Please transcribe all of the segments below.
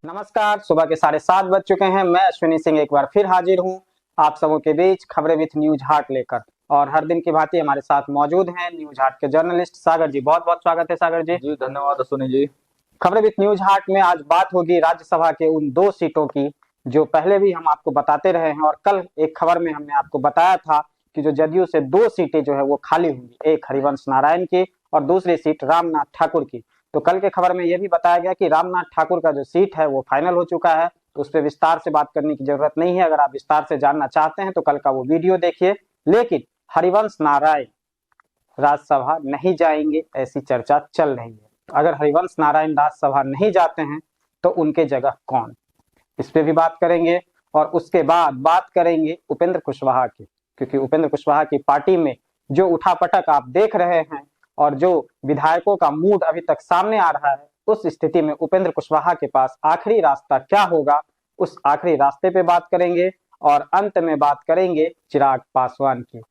नमस्कार। सुबह के 7:30 बज चुके हैं। मैं अश्विनी सिंह एक बार फिर हाजिर हूं आप सबों के बीच खबरें विथ न्यूज हार्ट लेकर। और हर दिन की भांति हमारे साथ मौजूद हैं न्यूज हार्ट के जर्नलिस्ट सागर जी। बहुत बहुत स्वागत है सागर जी। जी धन्यवाद अश्विनी जी। खबरें विथ न्यूज हार्ट में आज बात होगी राज्यसभा के उन 2 सीटों की जो पहले भी हम आपको बताते रहे हैं, और कल एक खबर में हमने आपको बताया था कि जो जदयू से 2 सीटें जो है वो खाली होंगी, एक हरिवंश नारायण की और दूसरी सीट रामनाथ ठाकुर की। तो कल के खबर में यह भी बताया गया कि रामनाथ ठाकुर का जो सीट है वो फाइनल हो चुका है, तो उस पर विस्तार से बात करने की जरूरत नहीं है। अगर आप विस्तार से जानना चाहते हैं तो कल का वो वीडियो देखिए। लेकिन हरिवंश नारायण राज्यसभा नहीं जाएंगे ऐसी चर्चा चल रही है। अगर हरिवंश नारायण राज्यसभा नहीं जाते हैं तो उनके जगह कौन, इस पे भी बात करेंगे। और उसके बाद बात करेंगे उपेंद्र कुशवाहा की, क्योंकि उपेंद्र कुशवाहा की पार्टी में जो उठापटक आप देख रहे हैं और जो विधायकों का मूड अभी तक सामने आ रहा है, उस स्थिति में उपेंद्र कुशवाहा के पास आखिरी रास्ता क्या होगा, उस आखिरी रास्ते पे बात करेंगे। और अंत में बात करेंगे चिराग पासवान की।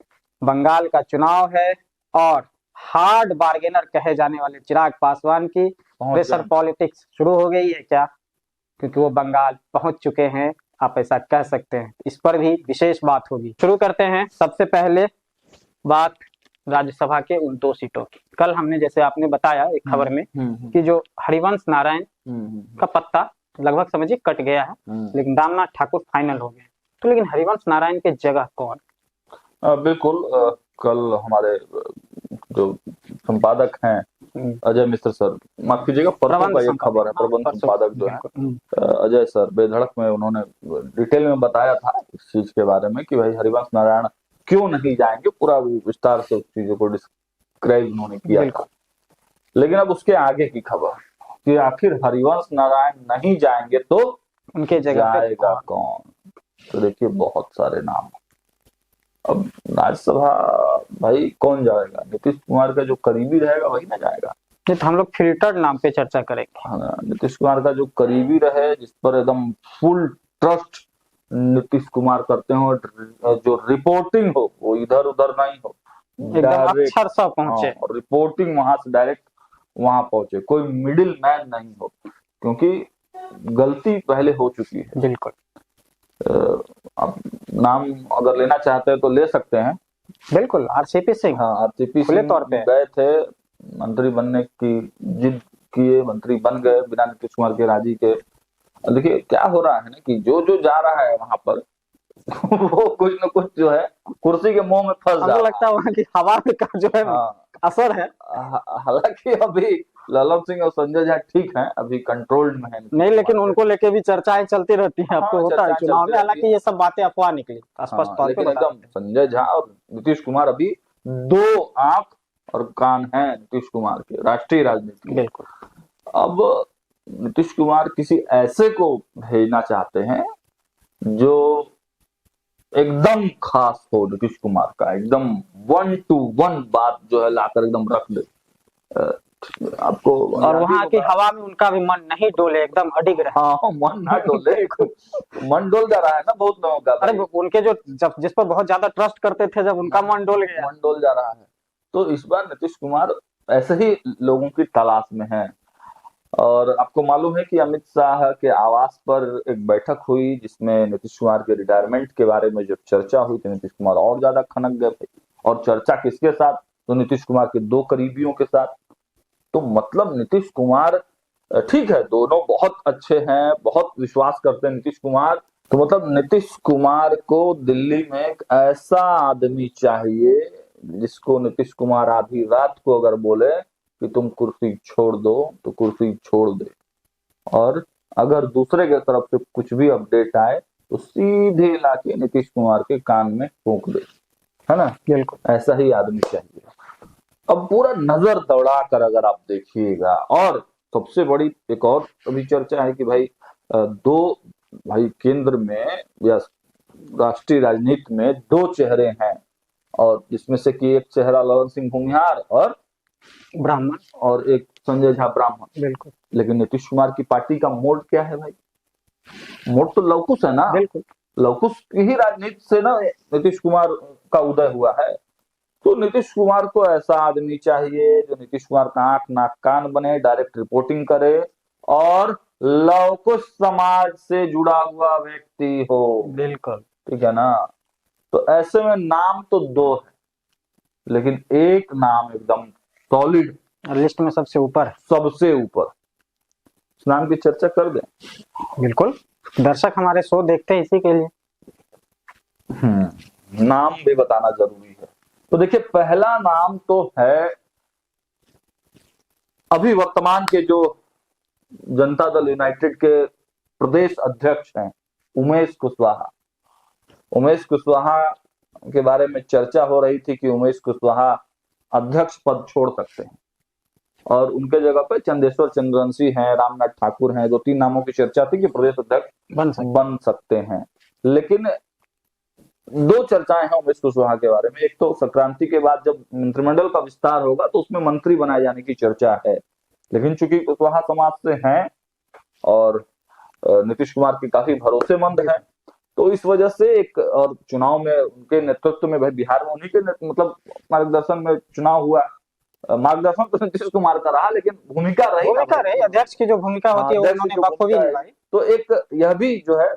बंगाल का चुनाव है और हार्ड बार्गेनर कहे जाने वाले चिराग पासवान की प्रेशर पॉलिटिक्स शुरू हो गई है क्या, क्योंकि वो बंगाल पहुंच चुके हैं, आप ऐसा कह सकते हैं। इस पर भी विशेष बात होगी। शुरू करते हैं सबसे पहले बात राज्यसभा के उन 2 सीटों की। कल हमने जैसे आपने बताया एक खबर में कि जो हरिवंश नारायण का पत्ता लगभग समझिए कट गया है, लेकिन रामनाथ ठाकुर फाइनल हो गए। तो लेकिन हरिवंश नारायण के जगह कौन? बिल्कुल। कल हमारे जो संपादक हैं अजय मिश्र सर, माफ कीजिएगा परसों का ये खबर है, प्रबंध संपादक जो है अजय सर, बेधड़क में उन्होंने डिटेल में बताया था इस चीज के बारे में कि भाई हरिवंश नारायण क्यों नहीं जाएंगे, पूरा विस्तार से उस चीजों को डिस्क्राइब उन्होंने किया था। लेकिन अब उसके आगे की खबर कि आखिर हरिवंश नारायण नहीं जाएंगे तो उनके जगह जाएगा कौन? तो देखिए बहुत सारे नाम। अब राज्यसभा भाई कौन जाएगा? नीतीश कुमार का जो करीबी रहेगा वही ना जाएगा। नहीं तो हम लोग फिल्टर्ड नाम पे चर्चा करेंगे। हाँ, नीतीश कुमार का जो करीबी रहे, जिस पर एकदम फुल ट्रस्ट नीतीश कुमार करते हो, जो रिपोर्टिंग हो वो इधर उधर नहीं हो, एकदम अक्षर सा पहुंचे। रिपोर्टिंग वहां से डायरेक्ट वहां पहुंचे, कोई मिडिल मैन नहीं हो, क्योंकि गलती पहले हो चुकी है। बिल्कुल। अब नाम अगर लेना चाहते हैं तो ले सकते हैं। बिल्कुल, आरसीपी सिंह। हाँ, आरसीपी खुले सिंह तौर पे गए थे, मंत्री बनने की जिद किए, मंत्री बन गए बिना नीतीश कुमार के राजी के। देखिए क्या हो रहा है ना कि जो जो जा रहा है वहां पर वो कुछ न कुछ जो है कुर्सी के मुंह में फंस जा रहा है। लगता है वहां की हवा का जो है असर है। हालांकि अभी ललन सिंह और संजय झा ठीक है, अभी कंट्रोल्ड में है नहीं, लेकिन उनको लेके भी चर्चाएं चलती रहती हैं। आपको होता है चुनाव में, हालांकि ये सब बातें अफवाह निकली स्पष्ट तौर पे। एकदम संजय झा और नीतीश कुमार अभी 2 आंख और कान हैं नीतीश कुमार के राष्ट्रीय राजनीति। बिल्कुल। अब नीतीश कुमार किसी ऐसे को भेजना चाहते हैं जो एकदम खास हो, नीतीश कुमार का एकदम 1 to 1 बात जो है लाकर एकदम रख दे आपको। और वहां की हवा में उनका भी मन नहीं डोले, एकदम अडिग रहे। हाँ, मन ना डोले। मन डोल जा रहा है ना बहुत लोगों का। अरे उनके जो जिस पर बहुत ज्यादा ट्रस्ट करते थे, जब उनका मन डोल गया, मन डोल जा रहा है। तो इस बार नीतीश कुमार ऐसे ही लोगों की तलाश में है। और आपको मालूम है कि अमित शाह के आवास पर एक बैठक हुई जिसमें नीतीश कुमार के रिटायरमेंट के बारे में जब चर्चा हुई तो नीतीश कुमार और ज्यादा खनक गए थे। और चर्चा किसके साथ? तो नीतीश कुमार के 2 करीबियों के साथ। तो मतलब नीतीश कुमार, ठीक है, दोनों बहुत अच्छे हैं, बहुत विश्वास करते हैं नीतीश कुमार। तो मतलब नीतीश कुमार को दिल्ली में एक ऐसा आदमी चाहिए जिसको नीतीश कुमार आधी रात को अगर बोले कि तुम कुर्सी छोड़ दो तो कुर्सी छोड़ दे, और अगर दूसरे के तरफ से कुछ भी अपडेट आए तो सीधे लाके नीतीश कुमार के कान में फूंक दे, है ना? बिल्कुल ऐसा ही आदमी चाहिए। अब पूरा नजर दौड़ा कर अगर आप देखिएगा, और सबसे बड़ी एक और अभी चर्चा है कि भाई 2 भाई केंद्र में या राष्ट्रीय राजनीति में 2 चेहरे हैं, और जिसमें से कि एक चेहरा ललन सिंह भूमिहार और ब्राह्मण, और एक संजय झा ब्राह्मण। बिल्कुल। लेकिन नीतीश कुमार की पार्टी का मोड क्या है भाई? मोड तो लवकुश है ना। बिल्कुल, लवकुश की ही राजनीति से ना नीतीश कुमार का उदय हुआ है। तो नीतीश कुमार को ऐसा आदमी चाहिए जो नीतीश कुमार का आंख नाक कान बने, डायरेक्ट रिपोर्टिंग करे, और लवकुश समाज से जुड़ा हुआ व्यक्ति हो। बिल्कुल। ठीक है ना। तो ऐसे में नाम तो दो है, लेकिन एक नाम एकदम सॉलिड, लिस्ट में सबसे ऊपर है। सबसे ऊपर, उस नाम की चर्चा कर दें। बिल्कुल, दर्शक हमारे शो देखते हैं इसी के लिए। नाम भी बताना जरूरी है। तो देखिए, पहला नाम तो है अभी वर्तमान के जो जनता दल यूनाइटेड के प्रदेश अध्यक्ष हैं, उमेश कुशवाहा। उमेश कुशवाहा के बारे में चर्चा हो रही थी कि उमेश कुशवाहा अध्यक्ष पद छोड़ सकते हैं और उनके जगह पे चंदेश्वर चंद्रवंशी हैं, रामनाथ ठाकुर हैं, 2-3 नामों की चर्चा थी कि प्रदेश अध्यक्ष बन सकते हैं। लेकिन दो चर्चाएं हैं उमेश कुशवाहा के बारे में। एक तो संक्रांति के बाद जब मंत्रिमंडल का विस्तार होगा तो उसमें मंत्री बनाए जाने की चर्चा है, लेकिन चूंकि कुशवाहा समाज से हैं और नीतीश कुमार के काफी भरोसेमंद हैं, तो इस वजह से एक, और चुनाव में उनके नेतृत्व में, भाई बिहार में उन्हीं के मतलब मार्गदर्शन में चुनाव हुआ। मार्गदर्शन तो नीतीश कुमार का रहा, लेकिन भूमिका रही अध्यक्ष की जो भूमिका होती है उन्होंने बखूबी निभाई। तो एक यह भी जो है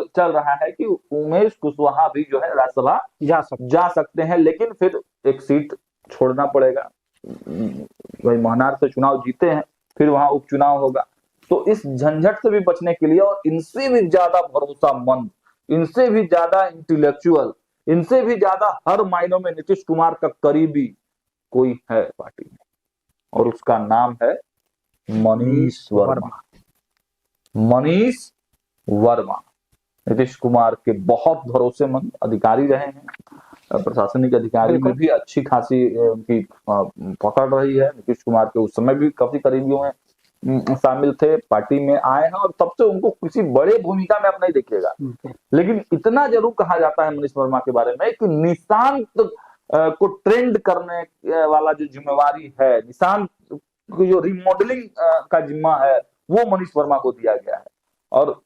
चल रहा है कि उमेश कुशवाहा भी जो है राज्यसभा जा सकते हैं, लेकिन फिर एक सीट छोड़ना पड़ेगा। भाई महनार से चुनाव जीते हैं, फिर वहां उपचुनाव होगा, तो इस झंझट से भी बचने के लिए और इनसे भी ज्यादा भरोसामंद, इनसे भी ज्यादा इंटेलेक्चुअल, इनसे भी ज्यादा हर मायनों में नीतीश कुमार का करीबी कोई है पार्टी में, और उसका नाम है मनीष वर्मा। मनीष वर्मा नीतीश कुमार के बहुत भरोसेमंद अधिकारी रहे हैं, प्रशासनिक अधिकारी में भी अच्छी खासी उनकी पकड़ रही है। नीतीश कुमार के उस समय भी काफी करीबियों में शामिल थे, पार्टी में आए हैं, और तब से उनको किसी बड़े भूमिका में आप नहीं देखिएगा। लेकिन इतना जरूर कहा जाता है मनीष वर्मा के बारे में कि निशांत को ट्रेंड करने वाला जो जिम्मेवारी है, निशांत को जो रिमॉडलिंग का जिम्मा है, वो मनीष वर्मा को दिया गया है, और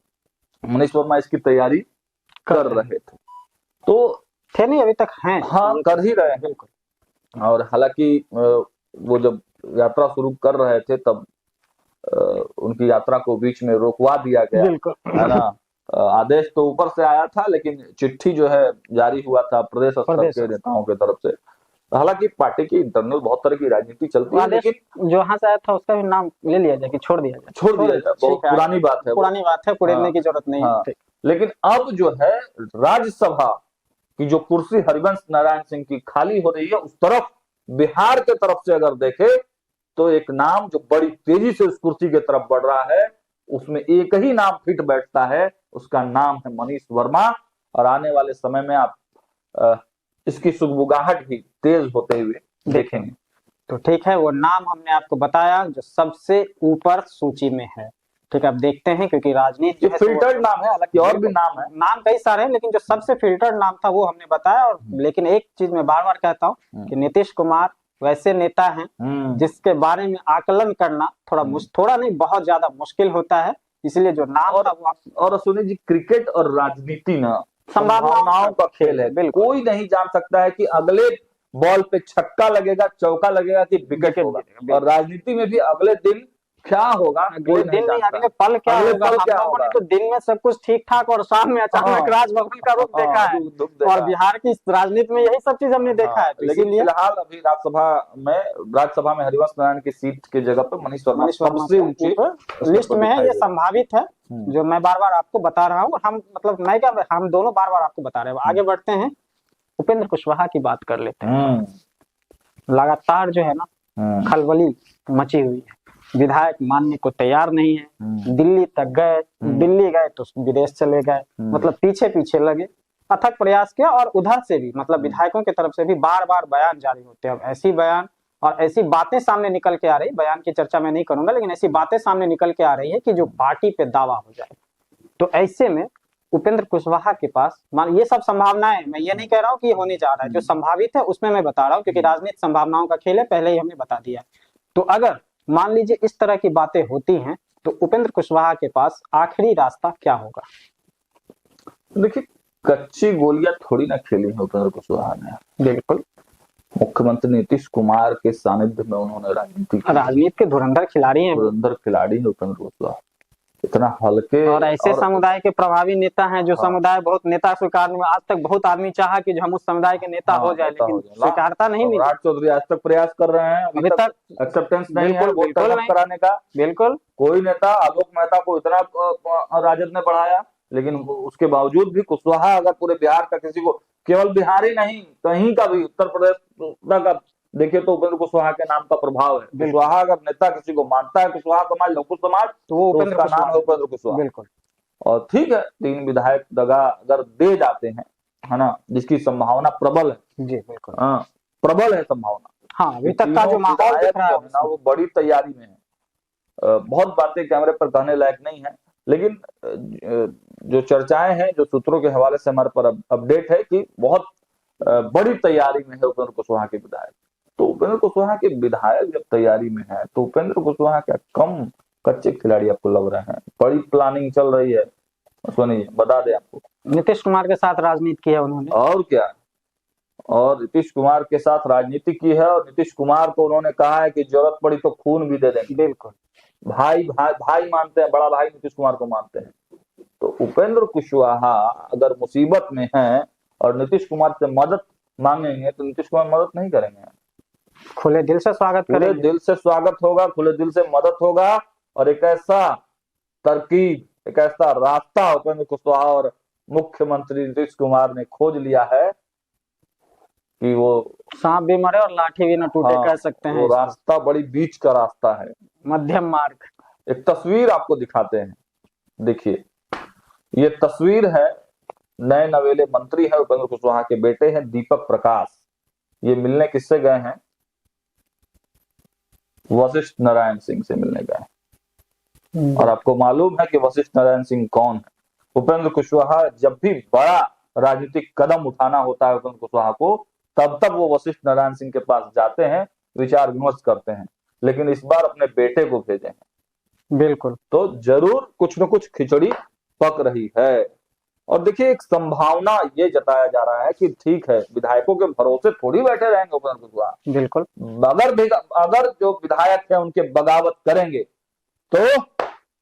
मनीष वर्मा इसकी तैयारी कर रहे थे। तो थे नहीं, अभी तक हैं। हाँ, कर ही रहे हैं। और हालांकि वो जब यात्रा शुरू कर रहे थे तब उनकी यात्रा को बीच में रोकवा दिया गया, है ना। आदेश तो ऊपर से आया था, लेकिन चिट्ठी जो है जारी हुआ था प्रदेश स्तर के नेताओं की तरफ से। हालांकि पार्टी की इंटरनल बहुत तरह की राजनीति चलती है, लेकिन जो यहाँ से आया था उसका भी नाम ले लिया जाए कि छोड़ दिया जाए। बहुत पुरानी बात है, कुरेदने की जरूरत नहीं है। लेकिन अब जो है राज्यसभा की जो कुर्सी हरिवंश नारायण सिंह की खाली हो रही है, उस तरफ बिहार के तरफ से अगर देखे तो एक नाम जो बड़ी तेजी से उस कुर्सी की तरफ बढ़ रहा है, उसमें एक ही नाम फिट बैठता है, उसका नाम है मनीष वर्मा। और आने वाले समय में आप इसकी सुगबुगाहट भी तेज होते हुए देखेंगे। तो ठीक है, वो नाम हमने आपको बताया जो सबसे ऊपर सूची में है। ठीक है, अब देखते हैं, क्योंकि राजनीति फिल्टर्ड नाम है, हालांकि और भी नाम है, नाम कई सारे हैं, लेकिन जो सबसे फिल्टर्ड नाम था वो हमने बताया। और लेकिन एक चीज मैं बार बार कहता हूँ कि नीतीश कुमार वैसे नेता हैं जिसके बारे में आकलन करना थोड़ा नहीं, बहुत ज्यादा मुश्किल होता है। इसलिए जो नाम था वो, और सुनील जी, क्रिकेट और राजनीति ना संभावनाओं का खेल है। कोई नहीं जान सकता है कि अगले बॉल पे छक्का लगेगा, चौका लगेगा कि विकेट होगा, और राजनीति में भी अगले दिन क्या होगा, अगले दिन नहीं, अगले पल क्या होगा। तो दिन में सब कुछ ठीक ठाक और शाम में अचानक राजभवन का रूप देखा है, और बिहार की राजनीति में यही सब चीज हमने देखा है। लेकिन फिलहाल अभी राज्यसभा में हरिवंश नारायण की सीट की जगह पर मनीष वर्मा सबसे ऊंची लिस्ट में है। ये संभावित है, जो मैं बार बार आपको बता रहा हूँ। हम मतलब मैं क्या, हम दोनों बार बार आपको बता रहे हैं। आगे बढ़ते हैं, उपेंद्र कुशवाहा की बात कर लेते हैं। लगातार जो है ना खलबली मची हुई है, विधायक मानने को तैयार नहीं है। दिल्ली तक गए, दिल्ली गए तो विदेश चले गए, मतलब पीछे पीछे लगे, अथक प्रयास किया। और उधर से भी मतलब विधायकों की तरफ से भी बार बार बयान जारी होते हैं। अब ऐसी बयान और ऐसी बातें सामने निकल के आ रही, बयान की चर्चा मैं नहीं करूंगा, लेकिन ऐसी बातें सामने निकल के आ रही है कि जो पार्टी पे दावा हो जाए। तो ऐसे में उपेंद्र कुशवाहा के पास ये सब संभावनाएं, मैं ये नहीं कह रहा हूँ कि ये होने जा रहा है, जो संभावित है उसमें मैं बता रहा हूँ, क्योंकि राजनीति संभावनाओं का खेल है, पहले ही हमने बता दिया। तो अगर मान लीजिए इस तरह की बातें होती हैं, तो उपेंद्र कुशवाहा के पास आखिरी रास्ता क्या होगा? देखिए, कच्ची गोलियां थोड़ी ना खेली है उपेंद्र कुशवाहा ने। बिल्कुल, मुख्यमंत्री नीतीश कुमार के सानिध्य में उन्होंने राजनीति के धुरंधर खिलाड़ी हैं, धुरंधर खिलाड़ी है उपेंद्र कुशवाहा। इतना हल्के और ऐसे समुदाय के प्रभावी नेता हैं जो समुदाय बहुत नेता स्वीकार में, आज तक बहुत आदमी चाहा कि जो हम उस समुदाय के नेता हो जाए, लेकिन स्वीकारता नहीं मिली। राज चौधरी आज तक प्रयास कर रहे हैं, अभी तक एक्सेप्टेंस नहीं है वोट कराने का। बिल्कुल कोई नेता, आलोक मेहता को इतना राजद ने बढ़ाया, लेकिन उसके बावजूद भी कुशवाहा अगर पूरे बिहार का किसी को, केवल बिहार ही नहीं कहीं का भी, उत्तर प्रदेश का देखिए तो उपेंद्र कुशवाहा के नाम का प्रभाव है। कुशवाहा अगर नेता किसी को मानता है, कुशवाहा समाज, लघु समाज, तो वो उपेंद्र का नाम है उपेंद्र कुशवाहा। बिल्कुल। और ठीक है, 3 विधायक दगा अगर दे जाते हैं, है ना, जिसकी संभावना प्रबल है। जी बिल्कुल, हाँ प्रबल है संभावना। हाँ अभी तक का जो माहौल दिख रहा है ना, वो बड़ी तैयारी में है। बहुत बातें कैमरे पर कहने लायक नहीं है, लेकिन जो चर्चाएं हैं, जो सूत्रों के हवाले से हमारे पर अपडेट है कि बहुत बड़ी तैयारी में है उपेंद्र कुशवाहा के विधायक। तो उपेंद्र कुशवाहा के विधायक जब तैयारी में है, तो उपेंद्र कुशवाहा क्या कम कच्चे खिलाड़ी आपको लग रहे हैं? बड़ी प्लानिंग चल रही है। सुनिए, बता दें आपको, नीतीश कुमार के साथ राजनीति की है उन्होंने, और क्या, और नीतीश कुमार के साथ राजनीति की है। और नीतीश कुमार को उन्होंने कहा है कि जरूरत पड़ी तो खून भी दे देंगे। बिल्कुल, भाई भाई भाई मानते हैं, बड़ा भाई नीतीश कुमार को मानते हैं। तो उपेंद्र कुशवाहा अगर मुसीबत में है और नीतीश कुमार से मदद मांगेंगे, तो नीतीश कुमार मदद नहीं करेंगे, खुले दिल से स्वागत करेंगे। खुले दिल से स्वागत होगा, खुले दिल से मदद होगा। और एक ऐसा तरकीब, एक ऐसा रास्ता उपेंद्र कुशवाहा और मुख्यमंत्री नीतीश कुमार ने खोज लिया है कि वो सांप भी मरे और लाठी भी न टूटे, कह सकते हैं। वो रास्ता बड़ी बीच का रास्ता है, मध्यम मार्ग। एक तस्वीर आपको दिखाते हैं, देखिए ये तस्वीर है, नए नवेले मंत्री है उपेंद्र कुशवाहा के बेटे हैं दीपक प्रकाश। ये मिलने किससे गए हैं? वशिष्ठ नारायण सिंह से मिलने गए। और आपको मालूम है कि वशिष्ठ नारायण सिंह कौन है? उपेंद्र कुशवाहा जब भी बड़ा राजनीतिक कदम उठाना होता है उपेंद्र कुशवाहा को, तब तक वो वशिष्ठ नारायण सिंह के पास जाते हैं, विचार विमर्श करते हैं। लेकिन इस बार अपने बेटे को भेजे हैं। बिल्कुल, तो जरूर कुछ न कुछ खिचड़ी पक रही है। और देखिए, एक संभावना ये जताया जा रहा है कि ठीक है, विधायकों के भरोसे थोड़ी बैठे रहेंगे उपेंद्र कुशवाहा। बिल्कुल, अगर जो विधायक है उनके बगावत करेंगे, तो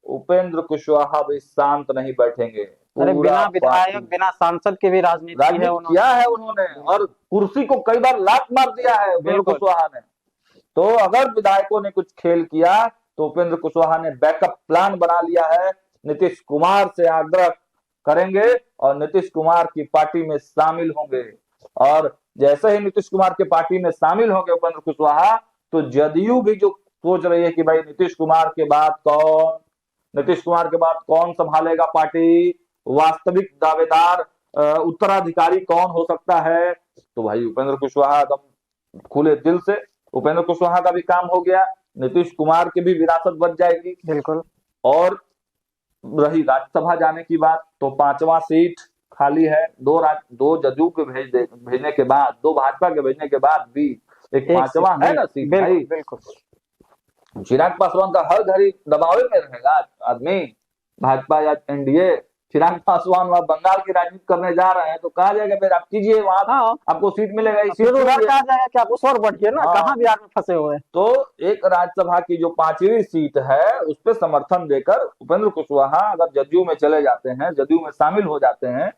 उपेंद्र कुशवाहा भी शांत नहीं बैठेंगे। अरे बिना विधायक, बिना सांसद के भी राजनीति किया है उन्होंने, और कुर्सी को कई बार लात मार दिया है उपेंद्र कुशवाहा ने। तो अगर विधायकों ने कुछ खेल किया, तो उपेंद्र कुशवाहा ने बैकअप प्लान बना लिया है। नीतीश कुमार से आग्रह करेंगे और नीतीश कुमार की पार्टी में शामिल होंगे। और जैसे ही नीतीश कुमार के पार्टी में शामिल होंगे उपेंद्र कुशवाहा, तो जदयू भी जो सोच रही है कि भाई नीतीश कुमार के बाद कौन संभालेगा पार्टी, वास्तविक दावेदार उत्तराधिकारी कौन हो सकता है, तो भाई उपेंद्र कुशवाहा एकदम खुले दिल से, उपेंद्र कुशवाहा का भी काम हो गया, नीतीश कुमार की भी विरासत बच जाएगी। बिल्कुल। और रही राज्यसभा जाने की बात, तो 5वां सीट खाली है। दो जदयू के भेजने के बाद, 2 भाजपा के भेजने के बाद भी एक 5वां है ना सीट। भाई बिल्कुल, चिराग पासवान का हर घड़ी दबाव में रहेगा आदमी, भाजपा या एनडीए। चिराग पासवान वहां बंगाल की राजनीति करने जा रहे हैं, तो कहा जाएगा फिर आप कीजिए, वहां आपको सीट मिलेगा। कहा जाएगा कि आप उस और बढ़िए ना, कहाँ बिहार में फंसे हुए हैं। तो एक राज्यसभा की जो 5वीं सीट है, उस पर समर्थन देकर उपेंद्र कुशवाहा अगर जदयू में चले जाते हैं, जदयू में शामिल हो जाते हैं,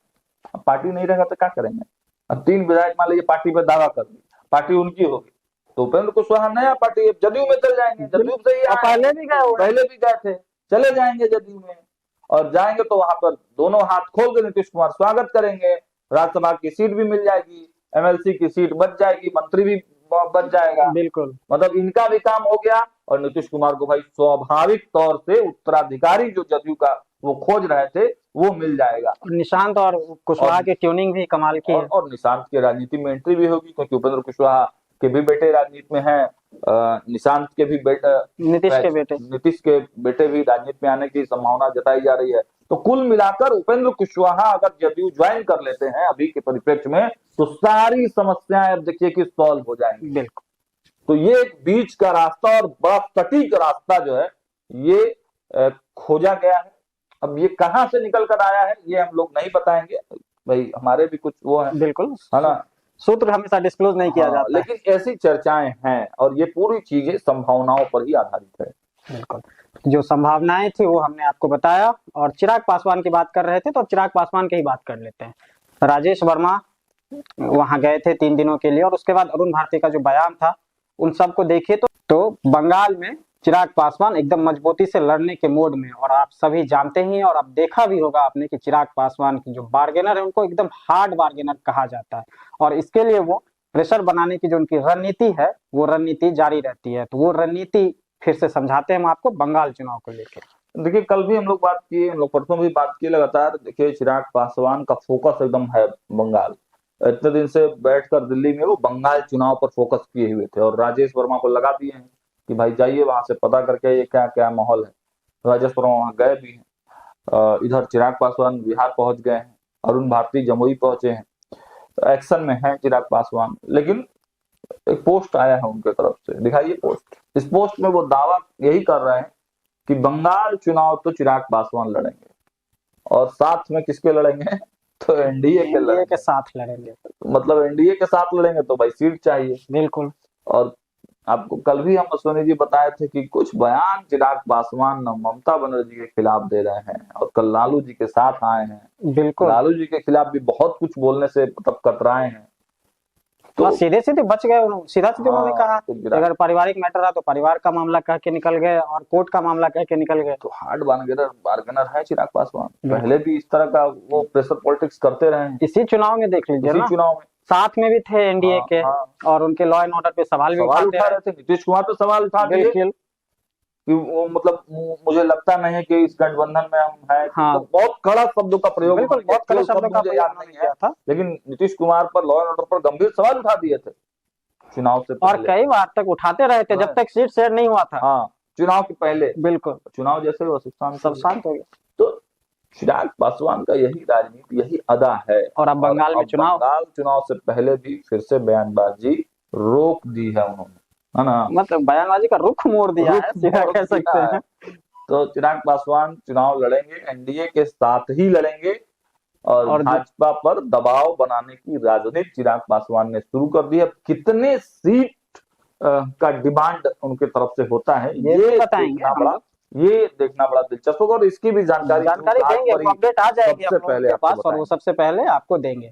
पार्टी नहीं रहेगा तो क्या करेंगे? अब 3 विधायक मान लीजिए पार्टी पर दावा कर दी, पार्टी उनकी होगी, तो उपेंद्र कुशवाहा नया पार्टी जदयू में चल जाएंगे। जदयू से ही पहले भी गए थे, चले जाएंगे जदयू में, और जाएंगे तो वहां पर दोनों हाथ खोल के नीतीश कुमार स्वागत करेंगे। राज्यसभा की सीट भी मिल जाएगी, एमएलसी की सीट बच जाएगी, मंत्री भी बच जाएगा। बिल्कुल, मतलब इनका भी काम हो गया। और नीतीश कुमार को भाई स्वाभाविक तौर से उत्तराधिकारी जो जदयू का वो खोज रहे थे, वो मिल जाएगा। निशांत और कुशवाहा की ट्यूनिंग भी कमाल की है। और निशांत की राजनीति में एंट्री भी होगी, क्योंकि उपेंद्र कुशवाहा के भी बेटे राजनीति में हैं, निशांत के भी नीतीश के बेटे भी राजनीति में आने की संभावना जताई जा रही है। तो कुल मिलाकर उपेंद्र कुशवाहा अगर जदयू ज्वाइन कर लेते हैं अभी के परिप्रेक्ष्य में, तो सारी समस्याएं अब देखिए कि सॉल्व हो जाएंगी। बिल्कुल। तो ये एक बीच का रास्ता और बड़ा सटीक रास्ता जो है, ये खोजा गया है। अब ये कहां से निकल कर आया है, ये हम लोग नहीं बताएंगे भाई, हमारे भी कुछ वो है, बिल्कुल, है ना, सूत्र हमेशा डिस्क्लोज नहीं किया जाता। लेकिन ऐसी चर्चाएं हैं, और ये पूरी चीजें संभावनाओं पर ही आधारित है। बिल्कुल। जो संभावनाएं थी वो हमने आपको बताया। और चिराग पासवान की बात कर रहे थे तो चिराग पासवान की ही बात कर लेते हैं। राजेश वर्मा वहां गए थे 3 दिनों के लिए, और उसके बाद अरुण भारती का जो बयान था उन सबको देखिए तो बंगाल में चिराग पासवान एकदम मजबूती से लड़ने के मोड में। और आप सभी जानते ही हैं और अब देखा भी होगा आपने कि चिराग पासवान की जो बार्गेनर है उनको एकदम हार्ड बार्गेनर कहा जाता है, और इसके लिए वो प्रेशर बनाने की जो उनकी रणनीति है वो रणनीति जारी रहती है। तो वो रणनीति फिर से समझाते हैं हम आपको बंगाल चुनाव को लेकर। देखिए, कल भी हम लोग बात किए, हम लोग परसों भी बात किए लगातार। देखिए, चिराग पासवान का फोकस एकदम है बंगाल। इतने दिन से बैठकर दिल्ली में वो बंगाल चुनाव पर फोकस किए हुए थे, और राजेश वर्मा को लगा दिए हैं कि भाई जाइए वहां से पता करके ये क्या क्या माहौल है। राजेश वर्मा वहां गए भी हैं। इधर चिराग पासवान बिहार पहुंच गए हैं, अरुण भारती जमुई पहुंचे हैं। तो एक्शन में है चिराग पासवान। लेकिन एक पोस्ट आया है उनके तरफ से, दिखाइए पोस्ट। इस पोस्ट में वो दावा यही कर रहे हैं कि बंगाल चुनाव तो चिराग पासवान लड़ेंगे, और साथ में किसके लड़ेंगे? तो एनडीए के साथ लड़ेंगे। मतलब एनडीए के साथ लड़ेंगे तो भाई सीट चाहिए। बिल्कुल। और आपको कल भी हम अश्विनी जी बताए थे कि कुछ बयान चिराग पासवान न ममता बनर्जी के खिलाफ दे रहे हैं, और कल लालू जी के साथ आए हैं। बिल्कुल। लालू जी के खिलाफ भी बहुत कुछ बोलने से मतलब कतराए हैं। तो सीधे सीधे बच गए उन्होंने, सीधा सीधे उन्होंने कहा अगर पारिवारिक मैटर है तो परिवार का मामला कह के निकल गए, और कोर्ट का मामला कह के निकल गए। तो हार्ड बार्गेनर है चिराग पासवान। पहले भी इस तरह का वो प्रेशर पॉलिटिक्स करते रहे हैं। इसी चुनाव में देख लीजिए ना, चुनाव में साथ में भी थे एनडीए के, और उनके लॉ एंड ऑर्डर पे सवाल भी उठा रहे थे। नीतीश कुमार पे सवाल उठा दिए कि वो मतलब मुझे लगता नहीं है कि इस गठबंधन में हम हैं। हाँ। तो बहुत कड़ा शब्दों का प्रयोग, बहुत कड़े शब्दों का प्रयोग याद नहीं है था, लेकिन नीतीश कुमार पर लॉ एंड ऑर्डर पर गंभीर सवाल उठा दिए थे चुनाव से पहले। और कई बार तक उठाते रहे थे जब तक सीट शेयर नहीं हुआ था। हाँ, चुनाव के पहले। बिल्कुल। चुनाव जैसे वो सब शांत हो गया। तो चिराग पासवान का यही राजनीति, यही अदा है। और अब बंगाल में चुनाव से पहले भी फिर से बयानबाजी रोक दी है उन्होंने, है ना। मतलब बयानबाजी का रुख मोड़ दिया है, सीधा कह सकते हैं। तो चिराग पासवान चुनाव लड़ेंगे, एनडीए के साथ ही लड़ेंगे, और भाजपा पर दबाव बनाने की राजनीति चिराग पासवान ने शुरू कर दी है। कितने सीट का डिमांड उनके तरफ से होता है ये बताएंगे, ये देखना बड़ा दिलचस्प होगा। और इसकी भी जानकारी देंगे, अपडेट आ जाएगी आपके पास, और वो सबसे पहले आपको देंगे।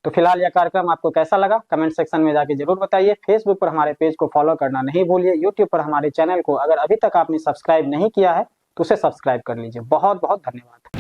तो फिलहाल यह कार्यक्रम आपको कैसा लगा कमेंट सेक्शन में जाके जरूर बताइए। फेसबुक पर हमारे पेज को फॉलो करना नहीं भूलिए। यूट्यूब पर हमारे चैनल को अगर अभी तक आपने सब्सक्राइब नहीं किया है तो उसे सब्सक्राइब कर लीजिए। बहुत बहुत धन्यवाद।